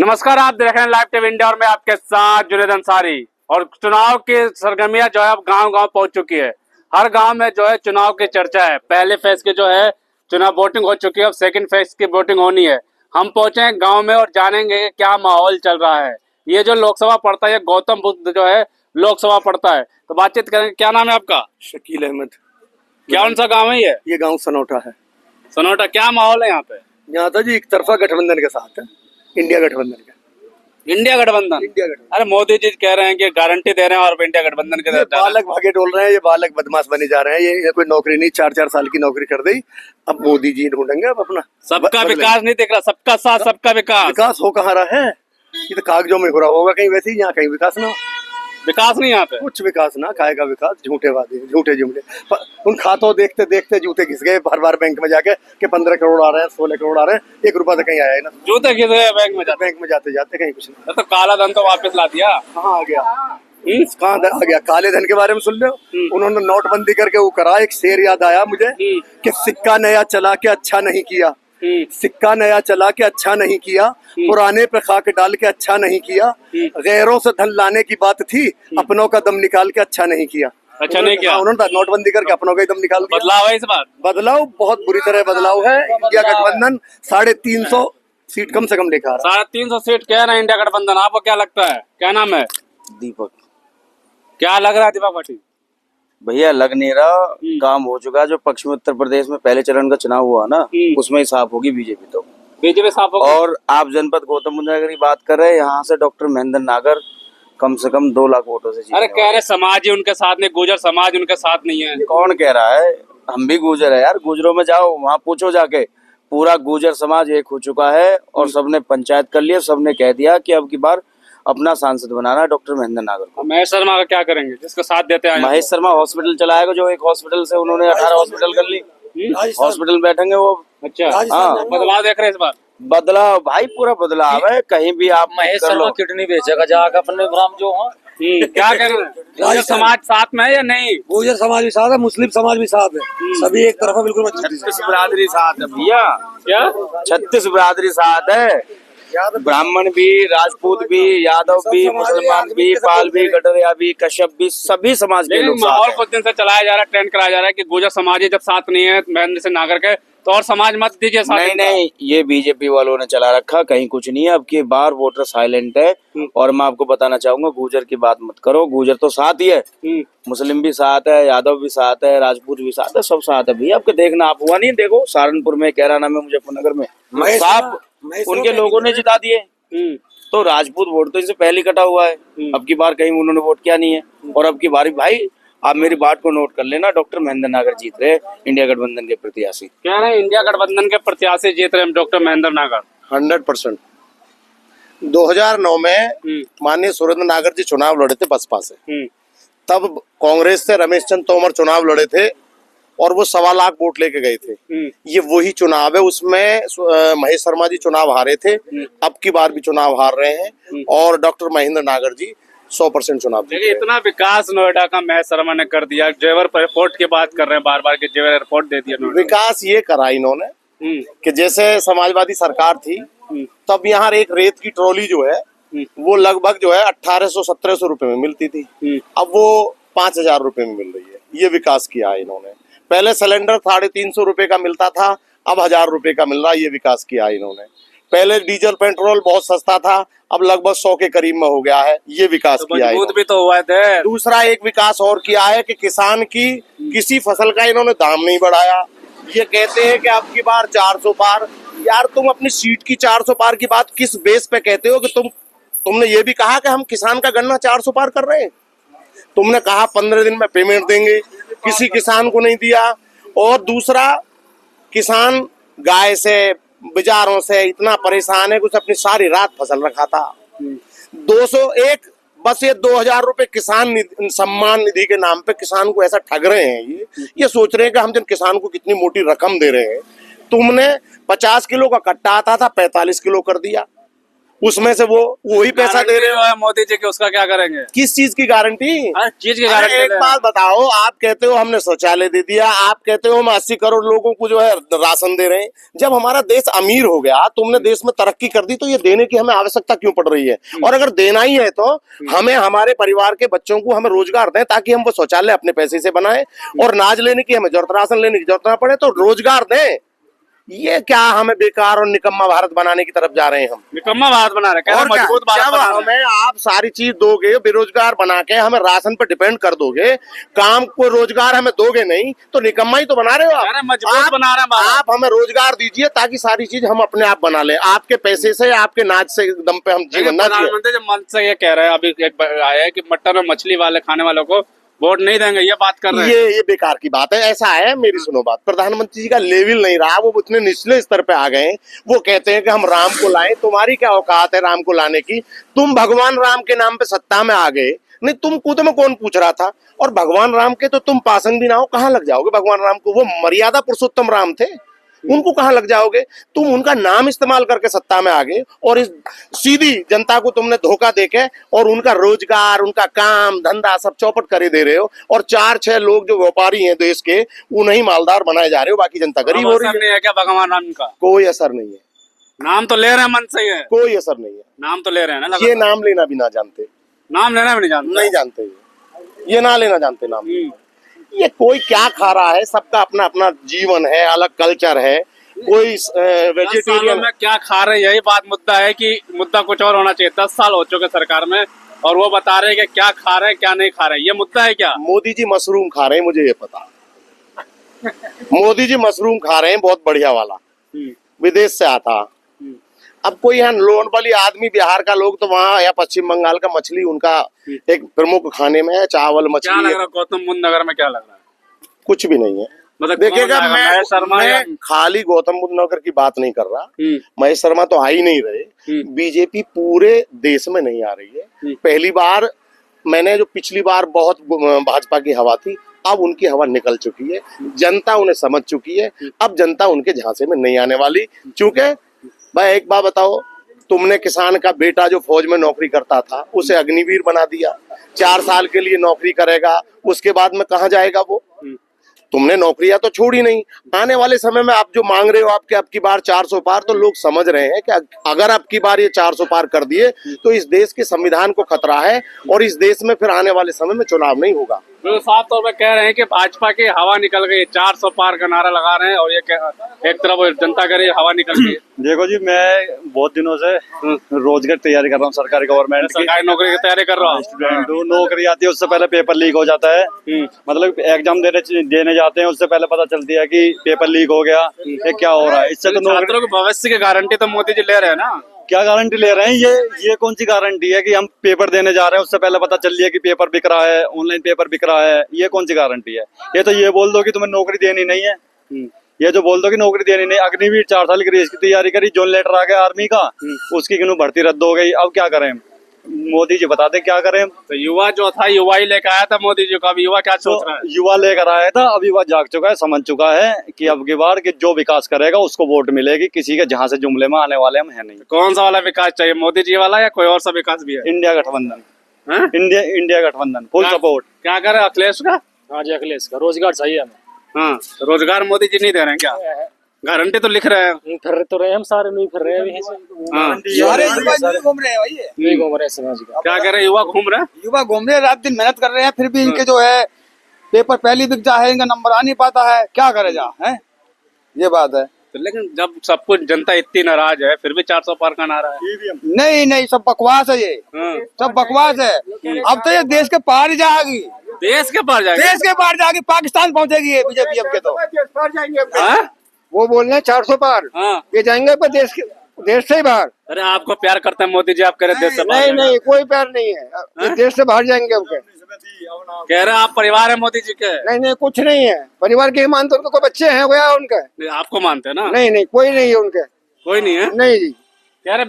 नमस्कार, आप देख रहे हैं लाइव टीवी इंडिया और मैं आपके साथ जुनेद अंसारी। और चुनाव की सरगर्मियां जो है अब गांव-गांव पहुंच चुकी है। हर गांव में जो है चुनाव की चर्चा है। पहले फेज की जो है चुनाव वोटिंग हो चुकी है, अब सेकंड फेज की वोटिंग होनी है। हम पहुंचे हैं गांव में और जानेंगे कि क्या माहौल चल रहा है। ये जो लोकसभा पड़ता है, गौतम बुद्ध जो है लोकसभा पड़ता है, तो बातचीत करेंगे। क्या नाम है आपका? शकील अहमद। कौन सा गाँव है ये गाँव सनोटा है। सनोटा। क्या माहौल है यहाँ पे? यहाँ था जी एक तरफा गठबंधन के साथ है, इंडिया गठबंधन का। इंडिया गठबंधन। इंडिया गठबंधन। अरे मोदी जी कह रहे हैं कि गारंटी दे रहे हैं और इंडिया गठबंधन के ये बालक भागे डोल रहे हैं, ये बालक बदमाश बने जा रहे हैं। ये कोई नौकरी नहीं, 4-4 साल की नौकरी कर दी। अब मोदी जी ढूंढेंगे अब अपना सबका विकास नहीं दिख रहा। सबका साथ सबका विकास। विकास हो कहाँ रहा है? ये तो कागजों में हो रहा होगा कहीं, वैसे ही यहाँ कहीं विकास ना, विकास नहीं यहाँ पे। कुछ विकास ना, खाएगा विकास झूठे वादे, झूठे जुमले। उन खातों देखते देखते जूते घिस गए बार बार बैंक में जाके कि 15 करोड़ आ रहे हैं, 16 करोड़ आ रहे हैं, 1 रुपया तो कहीं आया है ना। जूते घिस गए बैंक में जाते जाते कहीं कुछ नहीं। तो काला धन तो वापस ला दिया। कहाँ आ गया? कहाँ आ गया? काले धन के बारे में सुन लो। उन्होंने नोटबंदी करके वो करा। एक शेर याद आया मुझे कि सिक्का नया चला के अच्छा नहीं किया, सिक्का नया चला के अच्छा नहीं किया, पुराने पे खाक डाल के अच्छा नहीं किया, गैरों से धन लाने की बात थी, अपनों का दम निकाल के अच्छा नहीं किया। अच्छा नहीं किया। उन्होंने नोटबंदी करके अपनों का ही दम निकाल दिया। बदलाव है इस बार। बदलाव बहुत बुरी तरह बदलाव है। इंडिया गठबंधन 350 सीट कम से कम लेकर आ रहा है। 350 सीट क्या है ना इंडिया गठबंधन। आपको क्या लगता है? क्या नाम है? दीपक। क्या लग रहा है दीपक पाटिल? भैया लग नहीं रहा, काम हो चुका। जो पश्चिमी उत्तर प्रदेश में पहले चरण का चुनाव हुआ ना, उसमें ही साफ होगी बीजेपी। तो बीजेपी साफ होगी। और आप जनपद गौतम बुद्ध नगर की बात कर रहे हैं, यहाँ से डॉक्टर महेंद्र नागर कम से कम 2 लाख वोटों से जीतने अरे कह रहे समाज ही उनके साथ नहीं, गुर्जर समाज उनके साथ नहीं है। कौन कह रहा है? हम भी गुर्जर है यार। गुर्जरों में जाओ, वहाँ पूछो जाके। पूरा गुर्जर समाज एक हो चुका है और सबने पंचायत कर लिया। सबने कह दिया कि अब की बार अपना सांसद बनाना है डॉक्टर महेंद्र नागर को। महेश शर्मा का क्या करेंगे जिसका साथ देते हैं? महेश शर्मा हॉस्पिटल चलाएगा, जो एक हॉस्पिटल से उन्होंने 18 हॉस्पिटल कर ली। हॉस्पिटल में बैठेंगे वो। अच्छा हाँ, बदलाव देख रहे हैं इस बार। बदलाव भाई पूरा बदलाव है। कहीं भी आप महेश शर्मा किडनी बेचेगा जाकर अपने भ्रम जो है। क्या कह रहे हैं? गुर्जर समाज साथ में है या नहीं? गुर्जर समाज भी साथ है, मुस्लिम समाज भी साथ है, सभी एक तरफा बिल्कुल मजबूती से। 36 बिरादरी साथ है भैया। क्या 36 बिरादरी साथ है? ब्राह्मण भी, राजपूत भी, यादव भी, मुसलमान भी, पाल भी, कटरिया भी, कश्यप भी, सभी समाज के लोग माहौल साथ कुछ दिन से चलाया जा रहा है, ट्रेंड कराया जा रहा है कि गुर्जर समाज ही जब साथ नहीं है महेंद्र सिंह नागर के तो और समाज मत दीजिए साथ। नहीं नहीं, ये बीजेपी वालों ने चला रखा, कहीं कुछ नहीं है। अब की बार वोटर साइलेंट है। और मैं आपको बताना चाहूंगा, गुर्जर की बात मत करो। गुर्जर तो साथ ही है, मुस्लिम भी साथ है, यादव भी साथ है, राजपूत भी साथ है, सब साथ है भैया। आपको देखना, आप हुआ नहीं? देखो सहारनपुर में, कैराना में, मुजफ्फरनगर में साफ उनके लोगों ने जिता दिए। तो राजपूत वोट तो इनसे पहले कटा हुआ है। अब की बार कहीं उन्होंने वोट किया नहीं है। और अब की बारी भाई आप मेरी बात को नोट कर लेना, डॉक्टर महेंद्र नागर जीत रहे इंडिया गठबंधन के प्रत्याशी। क्या रहे इंडिया गठबंधन के प्रत्याशी जीत रहे हैं डॉक्टर महेंद्र नागर। 100%। 2009 में माननीय सुरेंद्र नागर जी चुनाव लड़े थे बसपा से। तब कांग्रेस से रमेश चंद्र तोमर चुनाव लड़े थे और वो 1.25 लाख वोट लेके गए थे। ये वही चुनाव है, उसमें महेश शर्मा जी चुनाव हारे थे। अब की बार भी चुनाव हार रहे हैं और डॉक्टर महेंद्र नागर जी 100% चुनाव। देखिए इतना विकास नोएडा का महेश शर्मा ने कर दिया। जेवर एयरपोर्ट की बात कर रहे हैं बार बार कि जेवर एयरपोर्ट दे दिया नोएडा। विकास ये करा इन्होंने कि जैसे समाजवादी सरकार थी तब यहाँ एक रेत की ट्रॉली जो है वो लगभग जो है 1800-1700 रुपए में मिलती थी। अब वो 5000 रुपए में मिल रही है। ये विकास किया है इन्होंने। पहले सिलेंडर 350 रुपए का मिलता था, अब 1000 रुपए का मिल रहा है। ये विकास किया है इन्होंने। पहले डीजल पेट्रोल बहुत सस्ता था, अब लगभग 100 के करीब में हो गया है। ये विकास किया है। भी तो हुआ है। दूसरा एक विकास और किया है कि किसान की किसी फसल का इन्होंने दाम नहीं बढ़ाया। ये कहते हैं कि अब की बार 400 पार। यार तुम अपनी सीट की 400 पार की बात किस बेस पे कहते हो? कि तुमने ये भी कहा कि हम किसान का गन्ना 400 पार कर रहे हैं। तुमने कहा 15 दिन में पेमेंट देंगे, किसी किसान को नहीं दिया। और दूसरा, किसान गाय से, बाजारों से इतना परेशान है कि उसने अपनी सारी रात फसल रखा था। 201 बस ये 2000 रुपए किसान सम्मान निधि के नाम पे किसान को ऐसा ठग रहे हैं। ये सोच रहे हैं कि हम जन किसान को कितनी मोटी रकम दे रहे हैं। तुमने 50 किलो का कट्टा आता था 45 किलो कर दिया। उसमें से वो वही पैसा दे रहे हो। है मोदी जी की, उसका क्या करेंगे? किस चीज की गारंटी? हर चीज की अरे गारंटी एक बात बताओ, आप कहते हो हमने शौचालय दे दिया, आप कहते हो हम 80 करोड़ लोगों को जो है राशन दे रहे हैं। जब हमारा देश अमीर हो गया, तुमने देश में तरक्की कर दी, तो ये देने की हमें आवश्यकता क्यों पड़ रही है? और अगर देना ही है तो हमें हमारे परिवार के बच्चों को हमें रोजगार दें, ताकि हम वो शौचालय अपने पैसे से बनाए, और नाज लेने की हमें जरूरत, राशन लेने की जरूरत ना पड़े, तो रोजगार दें। ये क्या हमें बेकार और निकम्मा भारत बनाने की तरफ जा रहे हैं हम? निकम्मा भारत बना रहे हैं, और क्या? मजबूत भारत जब बना रहे हैं। हमें आप सारी चीज दोगे, बेरोजगार बना के हमें राशन पर डिपेंड कर दोगे, काम को रोजगार हमें दोगे नहीं, तो निकम्मा ही तो बना रहे हो आप। अरे मजबूत बना रहे हैं भारत। आप हमें रोजगार दीजिए, ताकि सारी चीज हम अपने आप बना ले। आपके पैसे से, आपके नाच से दम पे हम जीवन ना जिए। प्रधानमंत्री जब मन से ये कह रहे हैं, अभी एक आया है कि मटन और मछली वाले खाने वालों को वोट नहीं देंगे, ये बात कर रहे हैं। ये बेकार की बात है। ऐसा है, मेरी सुनो बात, प्रधानमंत्री जी का लेवल नहीं रहा, वो इतने निचले स्तर पे आ गए हैं। वो कहते हैं कि हम राम को लाएं। तुम्हारी क्या औकात है राम को लाने की? तुम भगवान राम के नाम पे सत्ता में आ गए। नहीं, तुमको तुम्हें कौन पूछ रहा था? और भगवान राम के तो तुम पासंग भी ना हो, कहाँ लग जाओगे भगवान राम को? वो मर्यादा पुरुषोत्तम राम थे, उनको कहाँ लग जाओगे? तुम उनका नाम इस्तेमाल करके सत्ता में आ गए, और इस सीधी जनता को तुमने धोखा देके और उनका रोजगार, उनका काम धंधा सब चौपट करे दे रहे हो। और 4-6 लोग जो व्यापारी हैं देश के, उन्हें मालदार बनाए जा रहे हो, बाकी जनता गरीब हो रही है। नहीं है क्या भगवान राम का? कोई असर नहीं है। नाम तो ले रहे हैं, मन से ही है, कोई असर नहीं है। नाम तो ले रहे हैं ना। ये नाम लेना भी ना जानते, नाम लेना भी नहीं जानते। नहीं जानते, ये ना लेना जानते नाम। ये कोई क्या खा रहा है, सबका अपना अपना जीवन है, अलग कल्चर है। कोई 10 सालों वेजिटेरियन में क्या खा रहे हैं, यही बात मुद्दा है कि मुद्दा कुछ और होना चाहिए। 10 साल हो चुके सरकार में, और वो बता रहे हैं कि क्या खा रहे हैं क्या नहीं खा रहे हैं, ये मुद्दा है क्या? मोदी जी मशरूम खा रहे हैं, मुझे ये पता। मोदी जी मशरूम खा रहे हैं, बहुत बढ़िया वाला, विदेश से आता। अब कोई यहाँ लोनवाली आदमी, बिहार का लोग तो वहाँ या पश्चिम बंगाल का मछली उनका एक प्रमुख खाने में है, चावल क्या मछली लग है। रहा है गौतम बुद्ध नगर में? क्या लग रहा है? कुछ भी नहीं है। मतलब देखिएगा, कौन जाएगा? महेश शर्मा या- मैं खाली गौतम बुद्ध नगर की बात नहीं कर रहा। महेश शर्मा तो आ ही नहीं रहे। बीजेपी पूरे देश में नहीं आ रही है। पहली बार मैंने जो पिछली बार बहुत भाजपा की हवा थी, अब उनकी हवा निकल चुकी है। जनता उन्हें समझ चुकी है। अब जनता उनके झांसे में नहीं आने वाली। क्योंकि भाई एक बात बताओ, तुमने किसान का बेटा जो फौज में नौकरी करता था, उसे अग्निवीर बना दिया। 4 साल के लिए नौकरी करेगा, उसके बाद में कहाँ जाएगा वो? तुमने नौकरियां तो छोड़ी नहीं। आने वाले समय में आप जो मांग रहे हो, आपके अब की बार 400 पार, तो लोग समझ रहे हैं कि अगर अब की बार ये 400 पार कर दिए तो इस देश के संविधान को खतरा है, और इस देश में फिर आने वाले समय में चुनाव नहीं होगा। तो साफ तौर पर कह रहे हैं कि भाजपा की हवा निकल गई, 400 पार का नारा लगा रहे हैं, और ये एक तरफ जनता कह रही है हवा निकल गई। देखो जी, मैं बहुत दिनों से रोजगार तैयारी कर रहा हूँ, सरकारी गवर्नमेंट की। सरकारी नौकरी की तैयारी कर रहा हूँ। स्टूडेंट हूँ, नौकरी आती है उससे पहले पेपर लीक हो जाता है। मतलब एग्जाम देने जाते हैं, उससे पहले पता चलती है कि पेपर लीक हो गया, ये क्या हो रहा है। इससे तो नौकरी, छात्रों के भविष्य की गारंटी तो मोदी जी ले रहे हैं ना। क्या गारंटी ले रहे हैं? ये कौन सी गारंटी है कि हम पेपर देने जा रहे हैं, उससे पहले पता चल रही है कि पेपर बिक रहा है, ऑनलाइन पेपर बिक रहा है? ये कौन सी गारंटी है? ये तो ये बोल दो कि तुम्हें नौकरी देनी नहीं है। ये जो बोल दो कि नौकरी देनी नहीं। अग्निवीर 4 साल की रेस की तैयारी करी, जॉन लेटर आ गया आर्मी का, उसकी क्यों भर्ती रद्द हो गई? अब क्या करें? मोदी जी बता दे क्या करें। तो युवा जो था, युवा ही लेकर आया था मोदी जी को। अब युवा क्या सोच रहा है? युवा लेकर आया था, अब युवा जाग चुका है, समझ चुका है कि अब की बार कि जो विकास करेगा उसको वोट मिलेगी। किसी के जहां से जुमले में आने वाले हम है नहीं। कौन सा वाला विकास चाहिए, मोदी जी वाला या कोई और सा विकास भी है? इंडिया गठबंधन, हाँ? इंडिया गठबंधन फुल सपोर्ट। क्या करे अखिलेश का? हाँ जी, अखिलेश का रोजगार चाहिए हमें। हाँ, रोजगार मोदी जी नहीं दे रहे हैं क्या? गारंटी तो लिख रहे हैं। फिर तो रहे हम सारे, नहीं फिर रहे अभी। हाँ। सारे युवा नहीं घूम रहे हैं भाई, नहीं घूम रहे समाज का। क्या कह रहे हैं? युवा घूम रहे हैं। युवा घूम रहे हैं, रात दिन मेहनत कर रहे हैं, फिर भी इनके जो है पेपर पहले बिक जा है, इनका नंबर आ नहीं पाता है। क्या करे जा है, ये बात है। तो लेकिन जब सब कुछ जनता इतनी नाराज है, फिर भी 400 पार का नारा है। नहीं नहीं, सब बकवास है, ये हाँ। सब बकवास है। अब तो ये देश के पार ही जाएगी, देश के पार जाएगा। देश के पार जाएगी, पाकिस्तान पहुंचेगी ये बीजेपी अब के तो। हाँ? वो बोल रहे हैं 400 पार, हाँ। ये जाएंगे पर देश से ही बाहर। अरे आपको प्यार करते हैं मोदी जी, आप कह रहे देश से बाहर नहीं जाएगा। नहीं, कोई प्यार नहीं है। ये देश से बाहर जाएंगे अब के। कह रहे हैं आप परिवार है मोदी जी के। नहीं नहीं, कुछ नहीं है। परिवार के ही मानते, उनके कोई बच्चे हैं गया उनके? नहीं, आपको मानते हैं ना? नहीं नहीं, कोई नहीं है उनके। कोई नहीं है। नहीं जी। कह रहे